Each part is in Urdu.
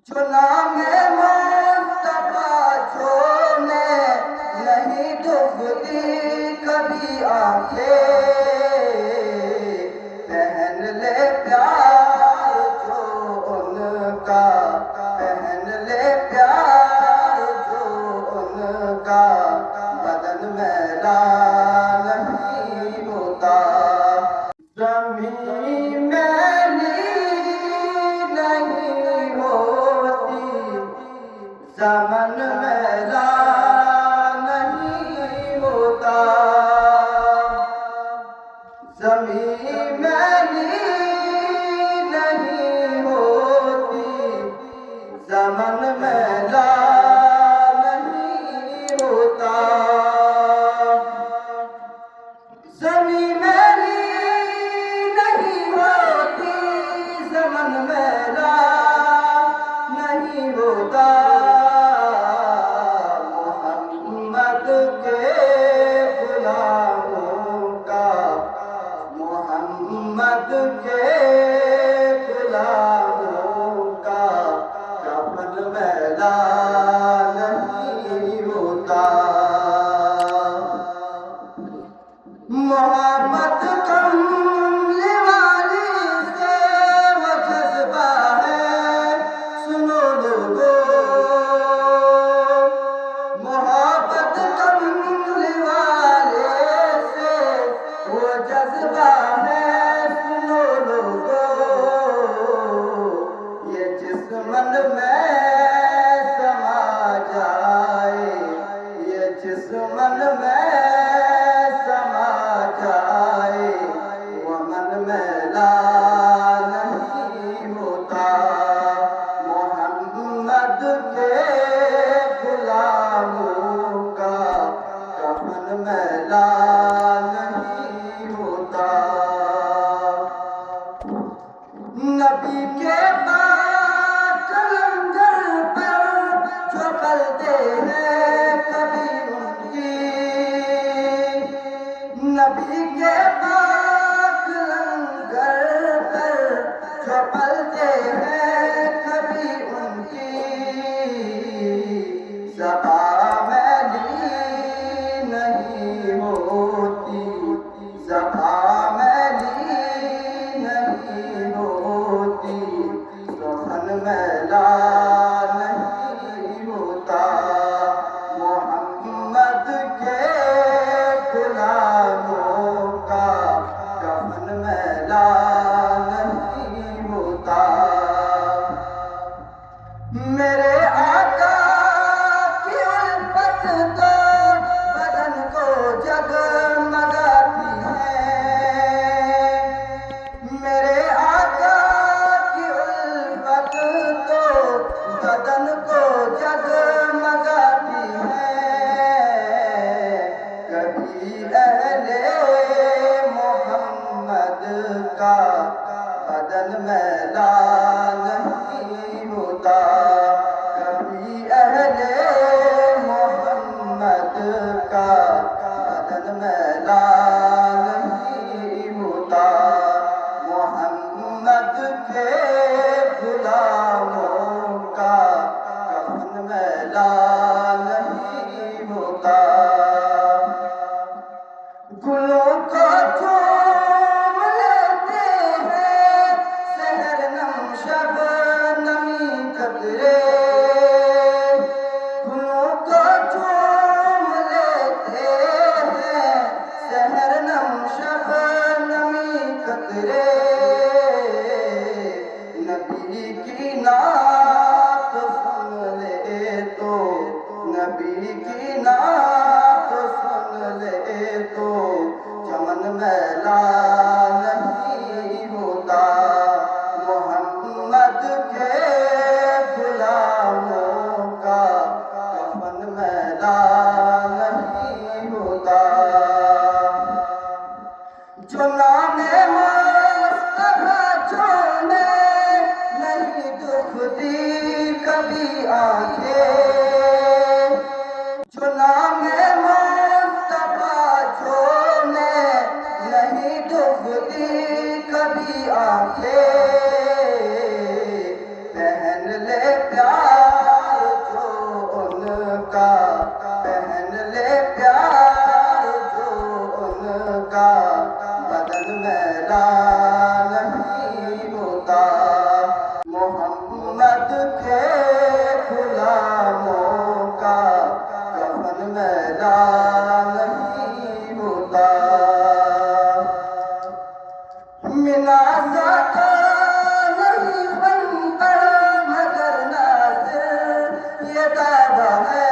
جو نام مصطفیٰ چھوڑنے نہیں دکھتی کبھی آنکھیں، پہن لے پیار جو ان کا، پہن لے پیار جو ان کا، بدن میلا نہیں ہوتا، زمین میلی نہیں ہوتی، زمن میلا نہیں ہوتا، زمین میلی نہیں ہوتی، زمن میلا نہیں ہوتا، زمین میلی نہیں ہوتی، زمن میلا نہیں ہوتا، محمد کے غلاموں کا، محمد کے غلاموں کا کفن میلا نہیں ہوتا، محبت کملی والی سے وہ جذبہ ہے، سنو لوگو، محبت کملی والے سے وہ جذبہ ہے، سنو لوگو، یہ جسمن میں سما جائے، یہ جسمن میں ومن میلا نہیں ہوتا، محمد کے غلاموں کا کفن میلا نہیں ہوتا، نبی کے پاک لنگر پر جو پلتے ہیں کبھی ان کی، نبی کے پاک لنگر پر جو پلتے ہیں کبھی ان کی، زباں میلی نہیں ہوتی، زباں میلی نہیں ہوتی، سخن میلا نہیں ہوتا، محمد کے غلاموں کا کفن میلا نہیں ہوتا، میرے آقا کی الفت تو بدن کو جگمگاتی ہے، میرے آقا کی الفت تو بدن کو جگمگاتی ہے، کبھی اہل محمد کا بدن میلا نہیں ہوتا، کبھی اہل محمد کا بدن میلا نہیں ہوتا، محمد کے غلاموں کا کفن میلا نہیں ہوتا، گلوں کو چوم لیتے ہیں سحر نم شب نمی قطرے، گلوں کو چوم لیتے ہیں سحر نم شب نمی قطرے، نبی کی نعت سن لے تو، نبی کی نعت سن لے تو چمن میلا نہیں ہوتا، محمد کے غلاموں کا کفن میلا نہیں ہوتا، جو نام مصطفیٰ چھوڑنے نہیں دکھتی کبھی آنکھیں، جو نام مصطفیٰ چھوڑنے نہیں دکھتی کبھی آنکھیں، پہن لے پیار جو ان کا، پہن لے پیار جو ان کا، بدن میلا نہیں ہوتا۔ محمد کے غلاموں کا کفن میلا نہیں ہوتا۔ منازعہ نہیں بن پر مگر ناصر یہ دعویٰ ہے،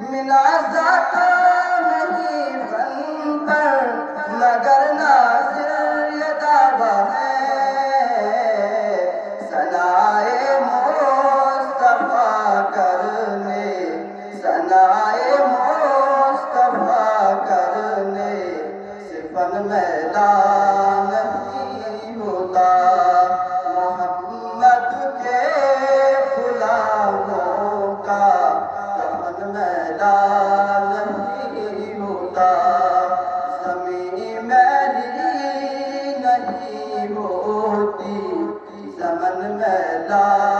منازعہ نہیں بن پر مگر ناصر یہ دعویٰ ہے، ثنائے مصطفیٰ کرنے، ثنائے مصطفیٰ کرنے سے فن میلا نہیں ہوتا۔ محمد کے غلاموں کا کفن میلا نہیں ہوتا۔ زمین میلی نہیں ہوتی، زمن میلا